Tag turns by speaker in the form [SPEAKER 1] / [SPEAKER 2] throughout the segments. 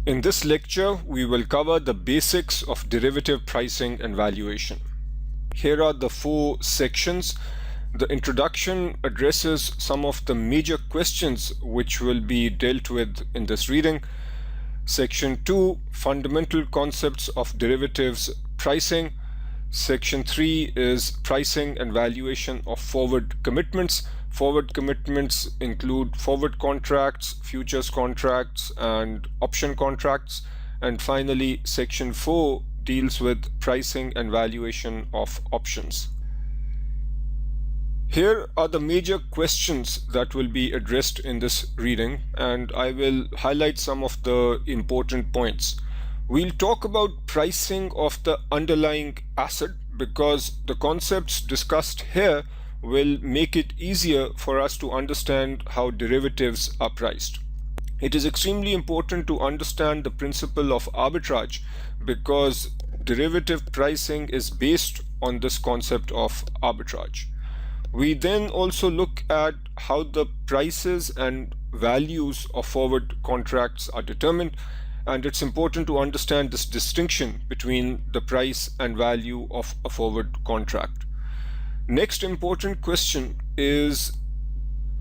[SPEAKER 1] In this lecture, we will cover the basics of derivative pricing and valuation. Here are the 4 sections. The introduction addresses some of the major questions which will be dealt with in this reading. Section 2, fundamental concepts of derivatives pricing. Section 3 is pricing and valuation of forward commitments. Forward commitments include forward contracts, futures contracts, and option contracts. And finally, Section 4 deals with pricing and valuation of options. Here are the major questions that will be addressed in this reading, and I will highlight some of the important points. We'll talk about pricing of the underlying asset because the concepts discussed here will make it easier for us to understand how derivatives are priced. It is extremely important to understand the principle of arbitrage because derivative pricing is based on this concept of arbitrage. We then also look at how the prices and values of forward contracts are determined, and it's important to understand this distinction between the price and value of a forward contract. Next important question is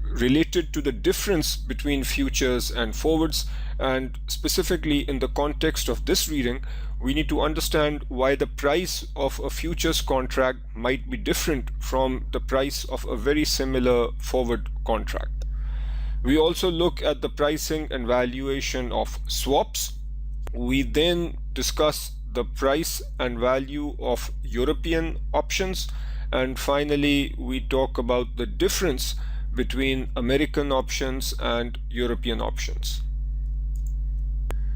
[SPEAKER 1] related to the difference between futures and forwards, and specifically in the context of this reading, we need to understand why the price of a futures contract might be different from the price of a very similar forward contract. We also look at the pricing and valuation of swaps. We then discuss the price and value of European options. And finally, we talk about the difference between American options and European options.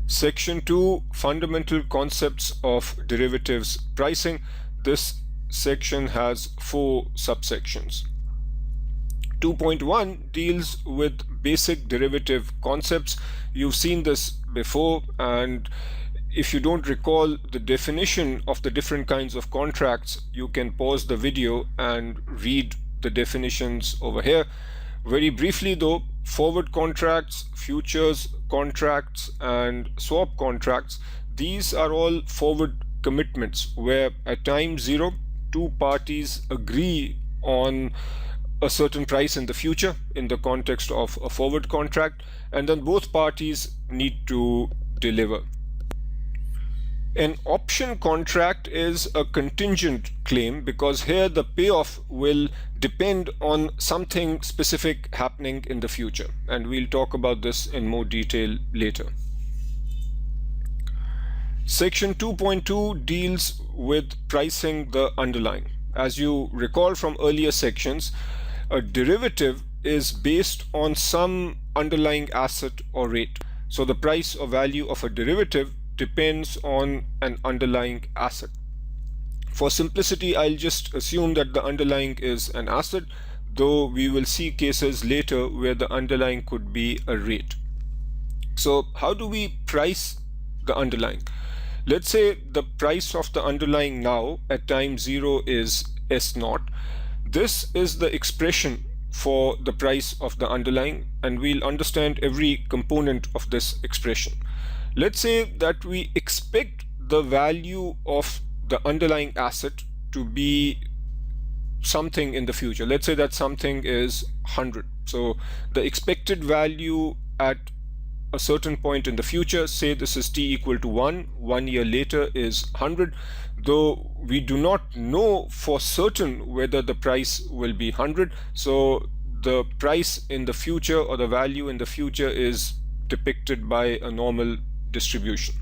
[SPEAKER 1] Section 2, fundamental concepts of derivatives pricing. This section has 4 subsections. 2.1 deals with basic derivative concepts. You've seen this before, and if you don't recall the definition of the different kinds of contracts, you can pause the video and read the definitions over here. Very briefly though, forward contracts, futures contracts, and swap contracts, these are all forward commitments where at time 0, 2 parties agree on a certain price in the future in the context of a forward contract, and then both parties need to deliver. An option contract is a contingent claim because here the payoff will depend on something specific happening in the future, and we'll talk about this in more detail later. Section 2.2 deals with pricing the underlying. As you recall from earlier sections, a derivative is based on some underlying asset or rate. So the price or value of a derivative depends on an underlying asset. For simplicity, I'll just assume that the underlying is an asset, though we will see cases later where the underlying could be a rate. So how do we price the underlying? Let's say the price of the underlying now at time 0 is S0. This is the expression for the price of the underlying, and we'll understand every component of this expression. Let's say that we expect the value of the underlying asset to be something in the future. Let's say that something is 100. So the expected value at a certain point in the future, say this is t equal to 1 year later is 100, though we do not know for certain whether the price will be 100. So the price in the future or the value in the future is depicted by a normal distribution.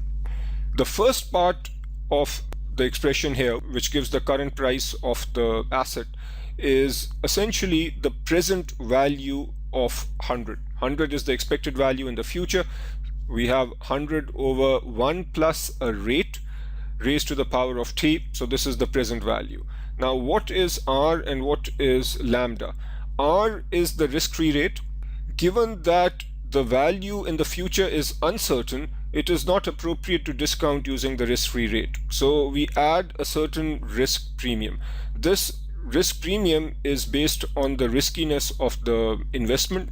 [SPEAKER 1] The first part of the expression here, which gives the current price of the asset, is essentially the present value of 100. 100 is the expected value in the future. We have 100 over 1 plus a rate raised to the power of t. So this is the present value. Now what is R and what is lambda? R is the risk-free rate. Given that the value in the future is uncertain, it is not appropriate to discount using the risk-free rate. So we add a certain risk premium. This risk premium is based on the riskiness of the investment.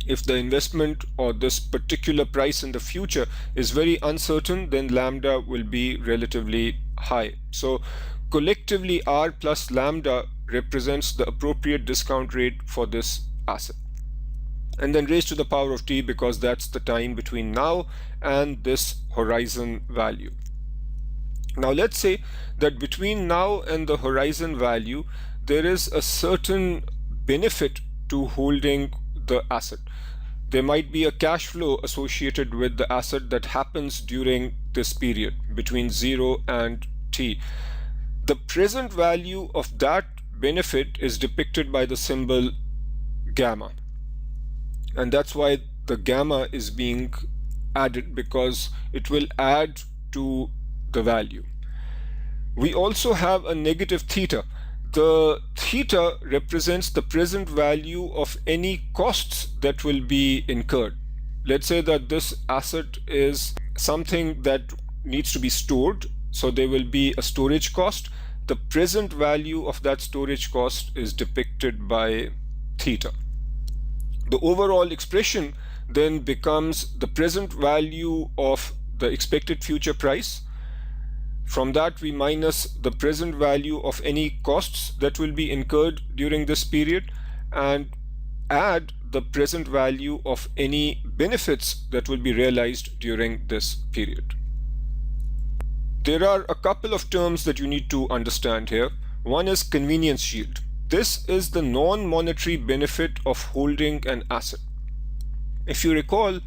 [SPEAKER 1] If the investment or this particular price in the future is very uncertain, then lambda will be relatively high. So collectively, R plus lambda represents the appropriate discount rate for this asset. And then raised to the power of t, because that's the time between now and this horizon value. Now let's say that between now and the horizon value, there is a certain benefit to holding the asset. There might be a cash flow associated with the asset that happens during this period between 0 and t. The present value of that benefit is depicted by the symbol gamma. And that's why the gamma is being added, because it will add to the value. We also have a negative theta. The theta represents the present value of any costs that will be incurred. Let's say that this asset is something that needs to be stored, so there will be a storage cost. The present value of that storage cost is depicted by theta. The overall expression then becomes the present value of the expected future price. From that, we minus the present value of any costs that will be incurred during this period and add the present value of any benefits that will be realized during this period. There are a couple of terms that you need to understand here. One is convenience yield. This is the non-monetary benefit of holding an asset. If you recall,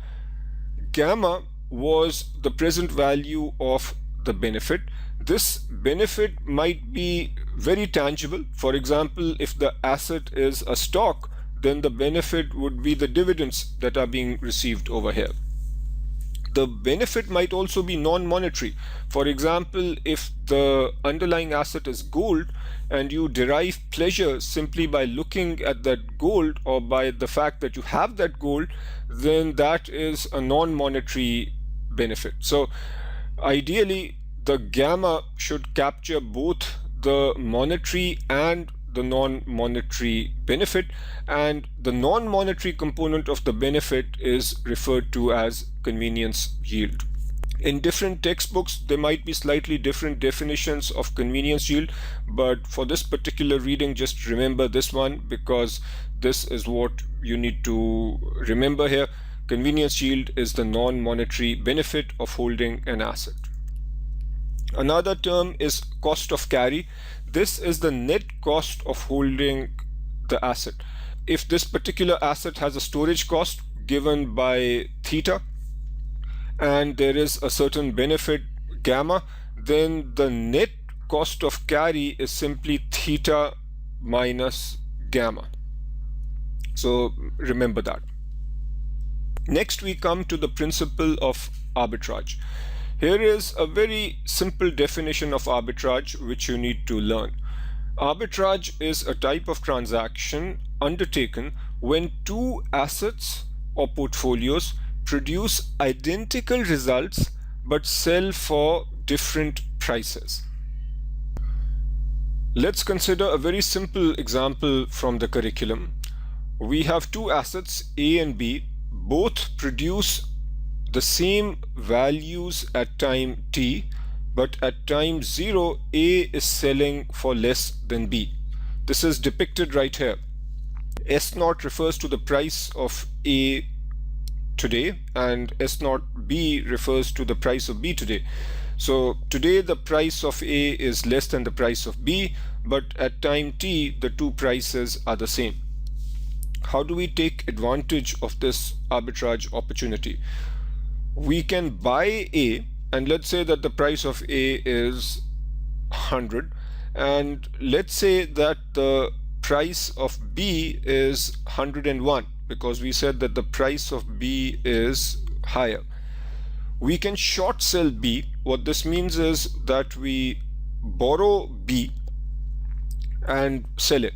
[SPEAKER 1] gamma was the present value of the benefit. This benefit might be very tangible. For example, if the asset is a stock, then the benefit would be the dividends that are being received over here. The benefit might also be non-monetary. For example, if the underlying asset is gold and you derive pleasure simply by looking at that gold or by the fact that you have that gold, then that is a non-monetary benefit. So ideally, the gamma should capture both the monetary and the non-monetary benefit, and the non-monetary component of the benefit is referred to as convenience yield. In different textbooks, there might be slightly different definitions of convenience yield, but for this particular reading, just remember this one, because this is what you need to remember here. Convenience yield is the non-monetary benefit of holding an asset. Another term is cost of carry. This is the net cost of holding the asset. If this particular asset has a storage cost given by theta and there is a certain benefit gamma, then the net cost of carry is simply theta minus gamma. So remember that. Next, we come to the principle of arbitrage. Here is a very simple definition of arbitrage which you need to learn. Arbitrage is a type of transaction undertaken when two assets or portfolios produce identical results but sell for different prices. Let's consider a very simple example from the curriculum. We have two assets, A and B. Both produce the same values at time t, but at time 0, A is selling for less than B. This is depicted right here. S0 refers to the price of A today, and S0 B refers to the price of B today. So today the price of A is less than the price of B, but at time t, the two prices are the same. How do we take advantage of this arbitrage opportunity? We can buy A, and let's say that the price of A is 100, and let's say that the price of B is 101, because we said that the price of B is higher. We can short sell B. What this means is that we borrow B and sell it.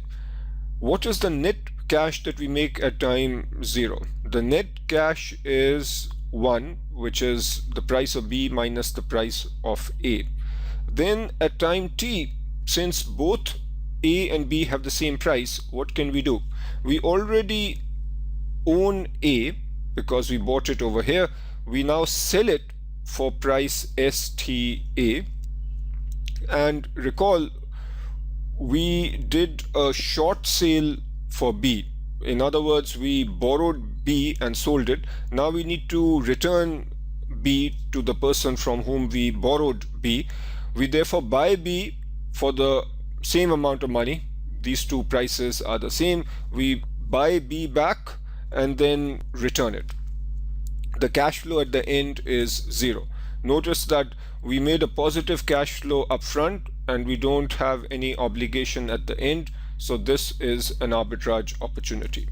[SPEAKER 1] What is the net cash that we make at time 0? The net cash is 1, which is the price of B minus the price of A. Then at time t, since both A and B have the same price, what can we do? We already own A, because we bought it over here, we now sell it for price STA. And recall, we did a short sale for B. In other words, we borrowed B and sold it. Now we need to return B to the person from whom we borrowed B. We therefore buy B for the same amount of money. These two prices are the same. We buy B back and then return it. The cash flow at the end is 0. Notice that we made a positive cash flow up front and we don't have any obligation at the end. So this is an arbitrage opportunity.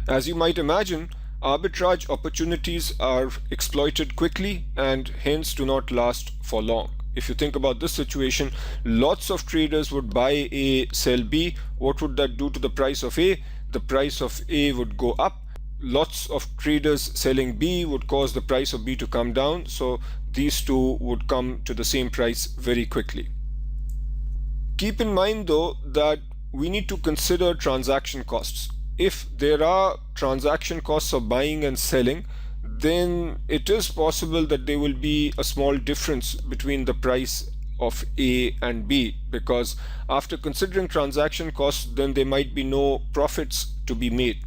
[SPEAKER 1] As you might imagine, arbitrage opportunities are exploited quickly and hence do not last for long. If you think about this situation, lots of traders would buy A, sell B. What would that do to the price of A? The price of A would go up. Lots of traders selling B would cause the price of B to come down. So these two would come to the same price very quickly. Keep in mind though that we need to consider transaction costs. If there are transaction costs of buying and selling, then it is possible that there will be a small difference between the price of A and B, because after considering transaction costs, then there might be no profits to be made.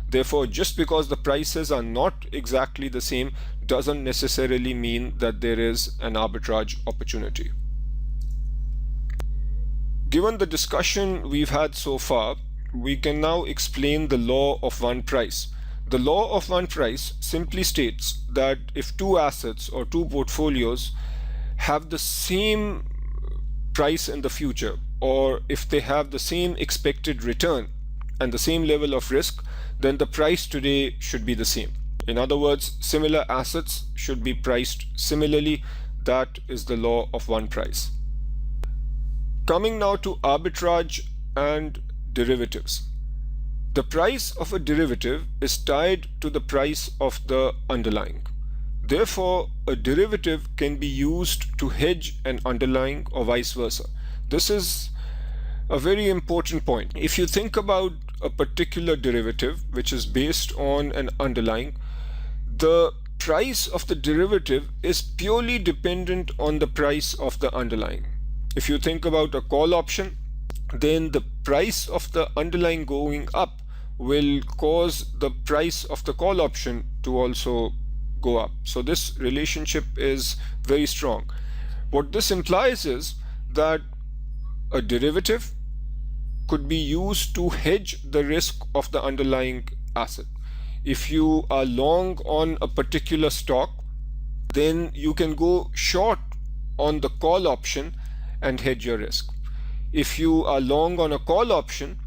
[SPEAKER 1] Therefore, just because the prices are not exactly the same doesn't necessarily mean that there is an arbitrage opportunity. Given the discussion we've had so far, we can now explain the law of one price. The law of one price simply states that if two assets or two portfolios have the same price in the future, or if they have the same expected return and the same level of risk, then the price today should be the same. In other words, similar assets should be priced similarly. That is the law of one price. Coming now to arbitrage and derivatives. The price of a derivative is tied to the price of the underlying. Therefore, a derivative can be used to hedge an underlying or vice versa. This is a very important point. If you think about a particular derivative which is based on an underlying, the price of the derivative is purely dependent on the price of the underlying. If you think about a call option, then the price of the underlying going up will cause the price of the call option to also go up. So this relationship is very strong. What this implies is that a derivative could be used to hedge the risk of the underlying asset. If you are long on a particular stock, then you can go short on the call option and hedge your risk. If you are long on a call option,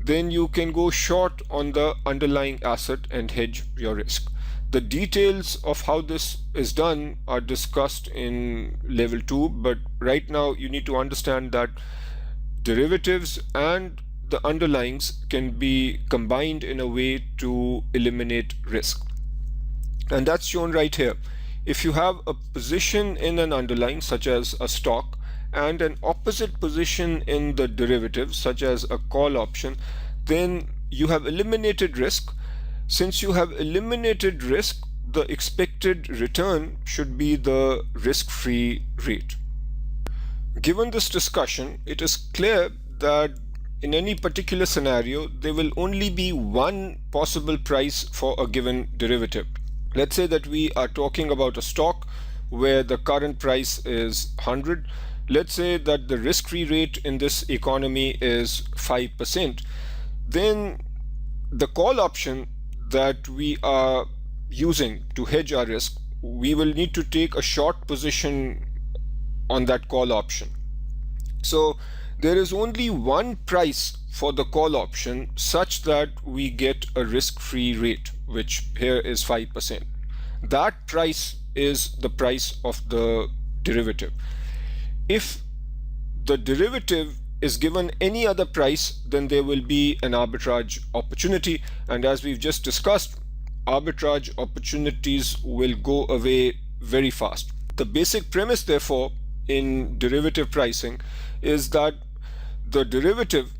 [SPEAKER 1] then you can go short on the underlying asset and hedge your risk. The details of how this is done are discussed in level 2, but right now you need to understand that derivatives and the underlyings can be combined in a way to eliminate risk. And that's shown right here. If you have a position in an underlying, such as a stock, and an opposite position in the derivative, such as a call option, then you have eliminated risk. Since you have eliminated risk, the expected return should be the risk-free rate. Given this discussion, it is clear that in any particular scenario, there will only be one possible price for a given derivative. Let's say that we are talking about a stock where the current price is 100. Let's say that the risk-free rate in this economy is 5%. Then the call option that we are using to hedge our risk, we will need to take a short position on that call option. So there is only one price for the call option such that we get a risk-free rate, which here is 5%. That price is the price of the derivative. If the derivative is given any other price, then there will be an arbitrage opportunity. And as we've just discussed, arbitrage opportunities will go away very fast. The basic premise, therefore, in derivative pricing is that the derivative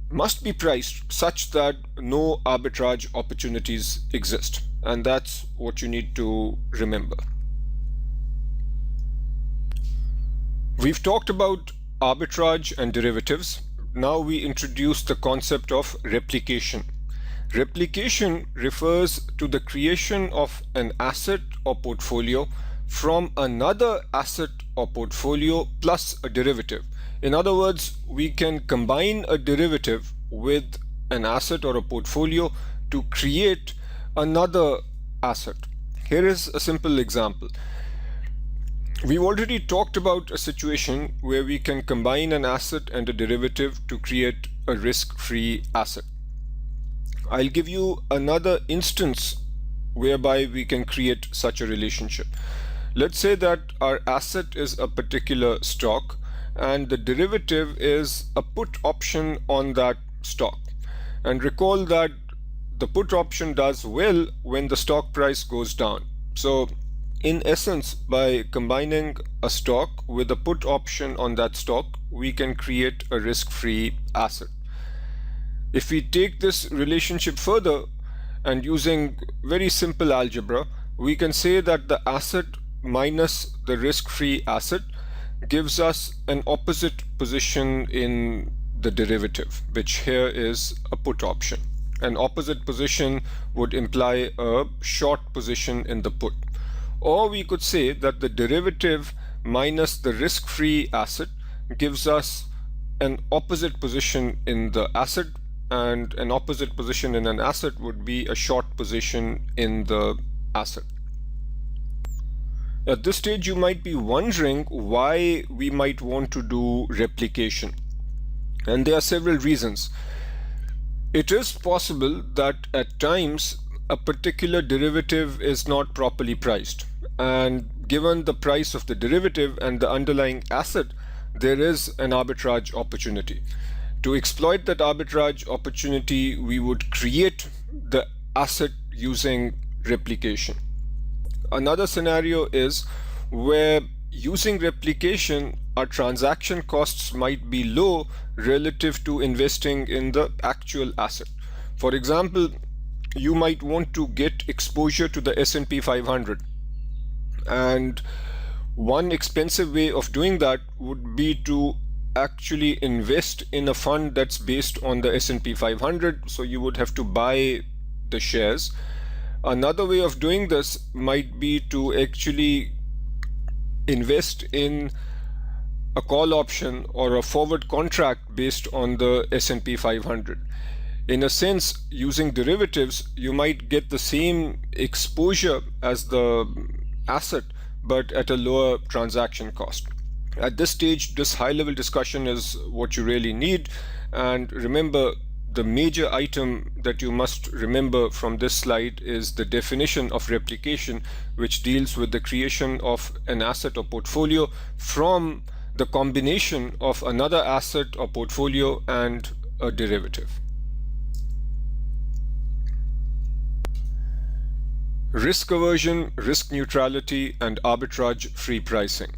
[SPEAKER 1] must be priced such that no arbitrage opportunities exist. And that's what you need to remember. We've talked about arbitrage and derivatives. Now we introduce the concept of replication. Replication refers to the creation of an asset or portfolio from another asset or portfolio plus a derivative. In other words, we can combine a derivative with an asset or a portfolio to create another asset. Here is a simple example. We've already talked about a situation where we can combine an asset and a derivative to create a risk-free asset. I'll give you another instance whereby we can create such a relationship. Let's say that our asset is a particular stock and the derivative is a put option on that stock. And recall that the put option does well when the stock price goes down. So in essence, by combining a stock with a put option on that stock, we can create a risk-free asset. If we take this relationship further and using very simple algebra, we can say that the asset minus the risk-free asset gives us an opposite position in the derivative, which here is a put option. An opposite position would imply a short position in the put. Or we could say that the derivative minus the risk-free asset gives us an opposite position in the asset, and an opposite position in an asset would be a short position in the asset. At this stage, you might be wondering why we might want to do replication. And there are several reasons. It is possible that at times a particular derivative is not properly priced, and given the price of the derivative and the underlying asset, there is an arbitrage opportunity. To exploit that arbitrage opportunity, we would create the asset using replication. Another scenario is where using replication, our transaction costs might be low relative to investing in the actual asset. For example, you might want to get exposure to the S&P 500, and one expensive way of doing that would be to actually invest in a fund that's based on the S&P 500, so you would have to buy the shares. Another way of doing this might be to actually invest in a call option or a forward contract based on the S&P 500. In a sense, using derivatives, you might get the same exposure as the asset, but at a lower transaction cost. At this stage, this high-level discussion is what you really need. And remember, the major item that you must remember from this slide is the definition of replication, which deals with the creation of an asset or portfolio from the combination of another asset or portfolio and a derivative. Risk aversion, risk neutrality, and arbitrage-free pricing.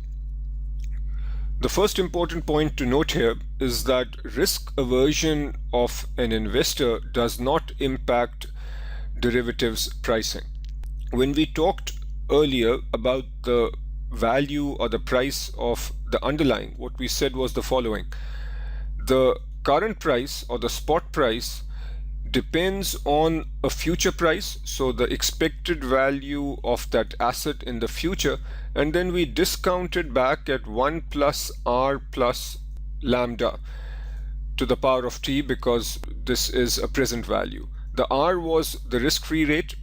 [SPEAKER 1] The first important point to note here is that risk aversion of an investor does not impact derivatives pricing. When we talked earlier about the value or the price of the underlying, what we said was the following. The current price or the spot price depends on a future price, so the expected value of that asset in the future, and then we discount it back at 1 plus r plus lambda to the power of t, because this is a present value. The r was the risk-free rate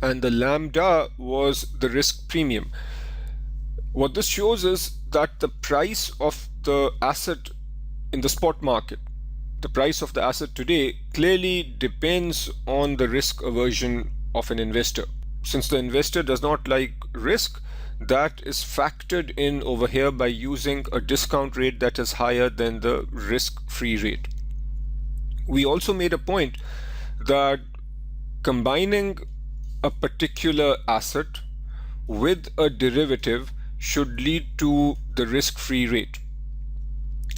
[SPEAKER 1] and the lambda was the risk premium. What this shows is that the price of the asset in the spot market, the price of the asset today, clearly depends on the risk aversion of an investor. Since the investor does not like risk, that is factored in over here by using a discount rate that is higher than the risk-free rate. We also made a point that combining a particular asset with a derivative should lead to the risk-free rate.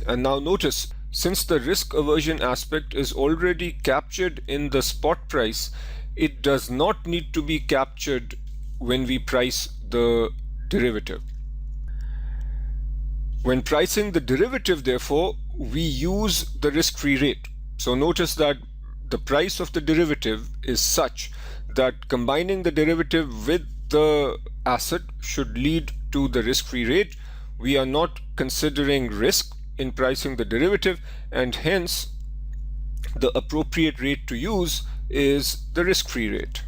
[SPEAKER 1] And now notice, Since the risk aversion aspect is already captured in the spot price, it does not need to be captured when we price the derivative. When pricing the derivative, therefore, we use the risk-free rate. So notice that the price of the derivative is such that combining the derivative with the asset should lead to the risk-free rate. We are not considering risk in pricing the derivative, and hence the appropriate rate to use is the risk-free rate.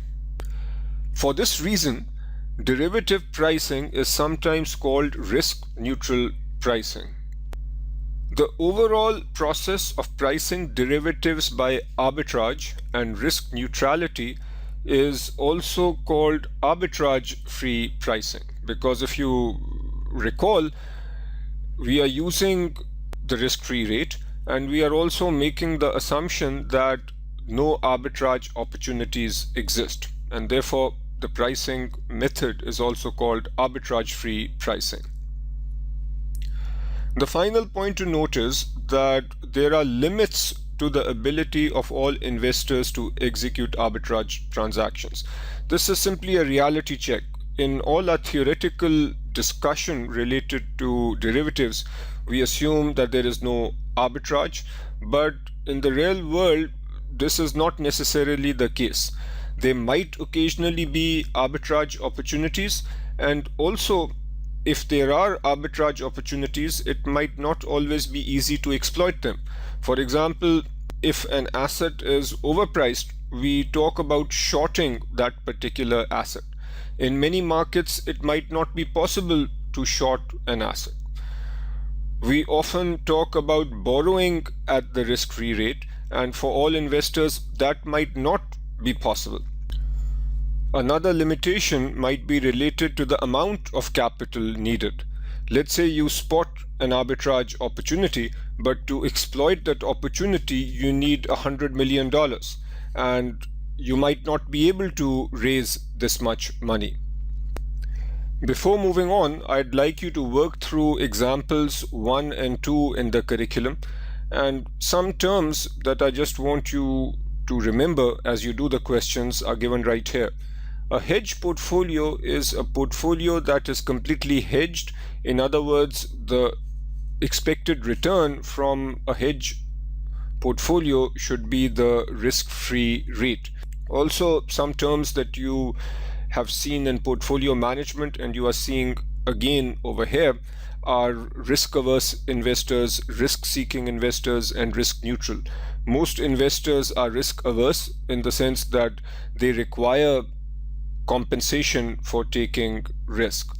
[SPEAKER 1] For this reason, derivative pricing is sometimes called risk-neutral pricing. The overall process of pricing derivatives by arbitrage and risk neutrality is also called arbitrage-free pricing, because if you recall, we are using the risk-free rate and we are also making the assumption that no arbitrage opportunities exist, and therefore the pricing method is also called arbitrage-free pricing. The final point to note is that there are limits to the ability of all investors to execute arbitrage transactions. This is simply a reality check. In all our theoretical discussion related to derivatives, we assume that there is no arbitrage, but in the real world, this is not necessarily the case. There might occasionally be arbitrage opportunities, and also if there are arbitrage opportunities, it might not always be easy to exploit them. For example, if an asset is overpriced, we talk about shorting that particular asset. In many markets, it might not be possible to short an asset. We often talk about borrowing at the risk-free rate, and for all investors, that might not be possible. Another limitation might be related to the amount of capital needed. Let's say you spot an arbitrage opportunity, but to exploit that opportunity, you need $100 million, and you might not be able to raise this much money. Before moving on, I'd like you to work through examples 1 and 2 in the curriculum, and some terms that I just want you to remember as you do the questions are given right here. A hedge portfolio is a portfolio that is completely hedged. In other words, the expected return from a hedge portfolio should be the risk-free rate. Also, some terms that you have seen in portfolio management and you are seeing again over here are risk-averse investors, risk-seeking investors, and risk-neutral. Most investors are risk-averse in the sense that they require compensation for taking risk.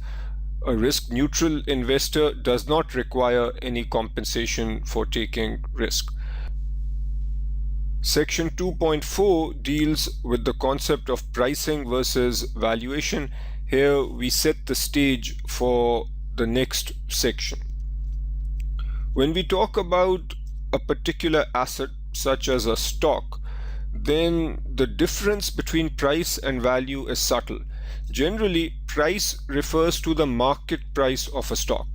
[SPEAKER 1] A risk-neutral investor does not require any compensation for taking risk. Section 2.4 deals with the concept of pricing versus valuation. Here we set the stage for the next section. When we talk about a particular asset such as a stock, then the difference between price and value is subtle. Generally, price refers to the market price of a stock.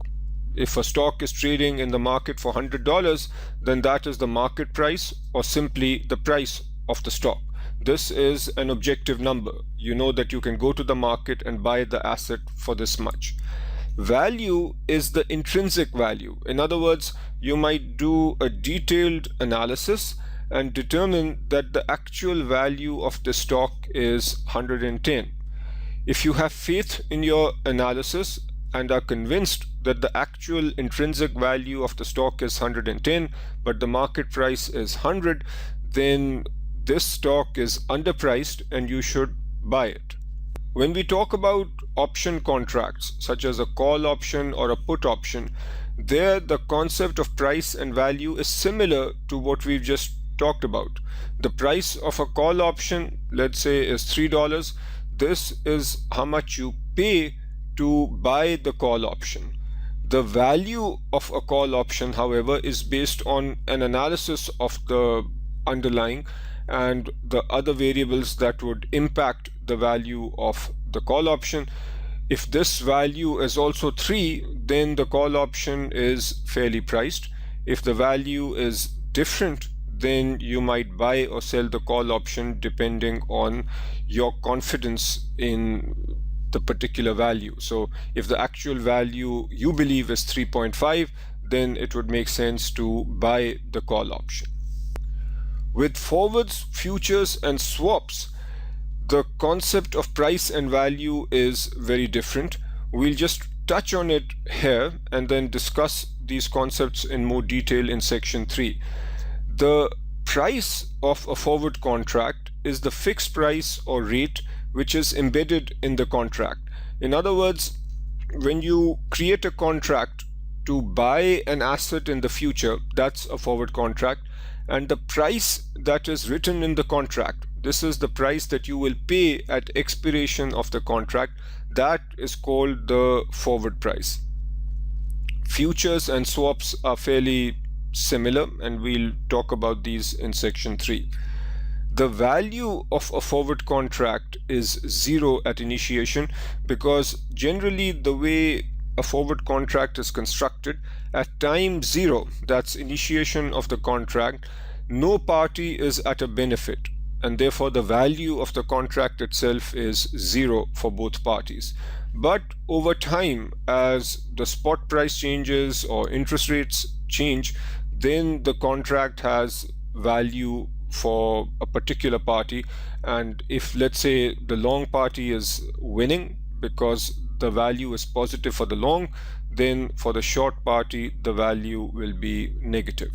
[SPEAKER 1] If a stock is trading in the market for $100, then that is the market price or simply the price of the stock. This is an objective number. You know that you can go to the market and buy the asset for this much. Value is the intrinsic value. In other words, you might do a detailed analysis and determine that the actual value of the stock is 110. If you have faith in your analysis and are convinced that the actual intrinsic value of the stock is 110, but the market price is 100, then this stock is underpriced and you should buy it. When we talk about option contracts, such as a call option or a put option, there the concept of price and value is similar to what we've just talked about. The price of a call option, let's say, is $3. This is how much you pay to buy the call option. The value of a call option, however, is based on an analysis of the underlying and the other variables that would impact the value of the call option. If this value is also 3, then the call option is fairly priced. If the value is different, then you might buy or sell the call option depending on your confidence in the particular value. So if the actual value you believe is 3.5, then it would make sense to buy the call option. With forwards, futures, and swaps, the concept of price and value is very different. We'll just touch on it here and then discuss these concepts in more detail in section 3. The price of a forward contract is the fixed price or rate which is embedded in the contract. In other words, when you create a contract to buy an asset in the future, that's a forward contract, and the price that is written in the contract, this is the price that you will pay at expiration of the contract, that is called the forward price. Futures and swaps are fairly similar, and we'll talk about these in section 3. The value of a forward contract is 0 at initiation, because generally the way a forward contract is constructed, at time 0, that's initiation of the contract, no party is at a benefit, and therefore the value of the contract itself is 0 for both parties. But over time, as the spot price changes or interest rates change, then the contract has value for a particular party, and if, let's say, the long party is winning because the value is positive for the long, then for the short party the value will be negative.